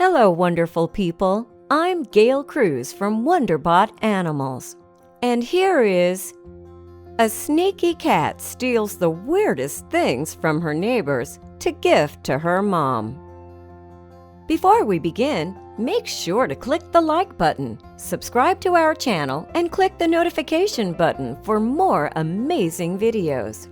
Hello, wonderful people. I'm Gail Cruz from Wonderbot Animals. And here is... A sneaky cat steals the weirdest things from her neighbors to gift to her mom. Before we begin, make sure to click the like button, subscribe to our channel, and click the notification button for more amazing videos.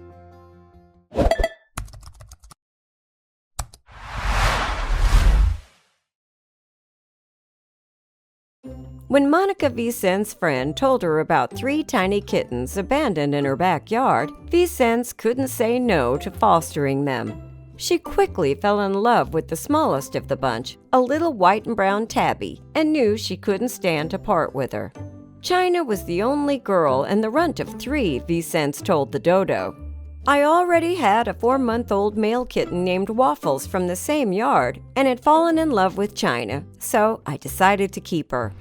When Mónica Vicéns' friend told her about 3 tiny kittens abandoned in her backyard, Vicéns couldn't say no to fostering them. She quickly fell in love with the smallest of the bunch, a little white and brown tabby, and knew she couldn't stand to part with her. China was the only girl and the runt of 3, Vicéns told the Dodo. I already had a 4-month-old male kitten named Waffles from the same yard and had fallen in love with China, so I decided to keep her.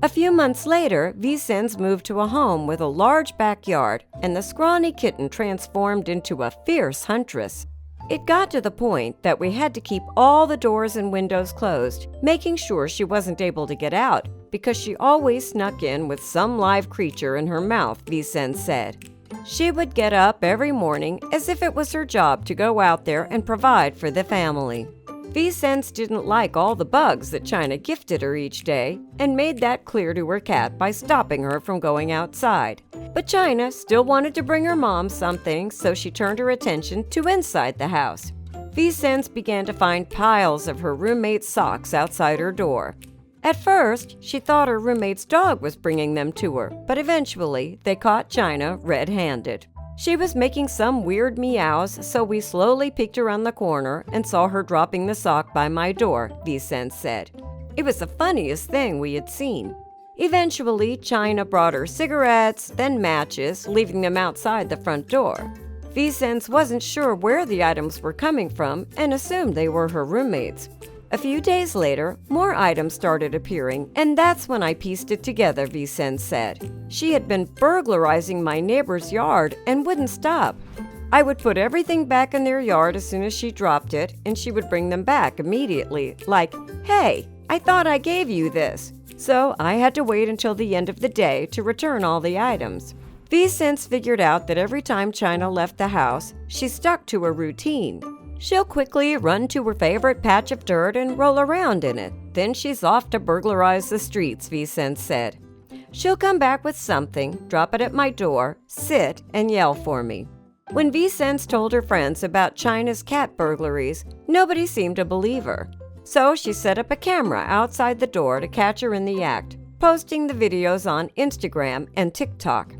A few months later, Vicéns moved to a home with a large backyard, and the scrawny kitten transformed into a fierce huntress. It got to the point that we had to keep all the doors and windows closed, making sure she wasn't able to get out, because she always snuck in with some live creature in her mouth, Vicéns said. She would get up every morning as if it was her job to go out there and provide for the family. Vicéns didn't like all the bugs that China gifted her each day and made that clear to her cat by stopping her from going outside. But China still wanted to bring her mom something, so she turned her attention to inside the house. Vicéns began to find piles of her roommate's socks outside her door. At first, she thought her roommate's dog was bringing them to her, but eventually they caught China red-handed. She was making some weird meows, so we slowly peeked around the corner and saw her dropping the sock by my door, Vicéns said. It was the funniest thing we had seen. Eventually, China brought her cigarettes, then matches, leaving them outside the front door. Vicéns wasn't sure where the items were coming from and assumed they were her roommates. A few days later, more items started appearing, and that's when I pieced it together, Vicéns said. She had been burglarizing my neighbor's yard and wouldn't stop. I would put everything back in their yard as soon as she dropped it, and she would bring them back immediately, like, "Hey, I thought I gave you this." So I had to wait until the end of the day to return all the items. Vicéns figured out that every time China left the house, she stuck to a routine. She'll quickly run to her favorite patch of dirt and roll around in it. Then she's off to burglarize the streets, Vicéns said. She'll come back with something, drop it at my door, sit, and yell for me. When Vicéns told her friends about China's cat burglaries, nobody seemed to believe her. So she set up a camera outside the door to catch her in the act, posting the videos on Instagram and TikTok.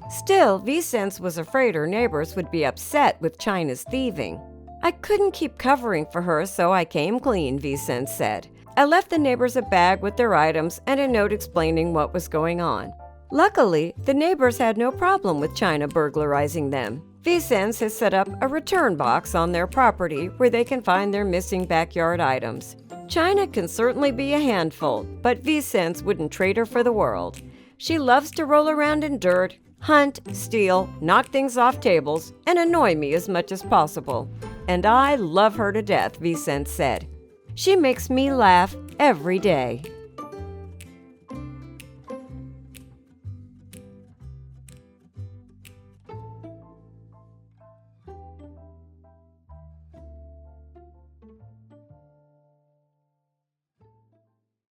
Still, Vicéns was afraid her neighbors would be upset with China's thieving. I couldn't keep covering for her, so I came clean, Vicéns said. I left the neighbors a bag with their items and a note explaining what was going on. Luckily, the neighbors had no problem with China burglarizing them. Vicéns has set up a return box on their property where they can find their missing backyard items. China can certainly be a handful, but Vicéns wouldn't trade her for the world. She loves to roll around in dirt, hunt, steal, knock things off tables, and annoy me as much as possible. And I love her to death, Vicéns said. She makes me laugh every day.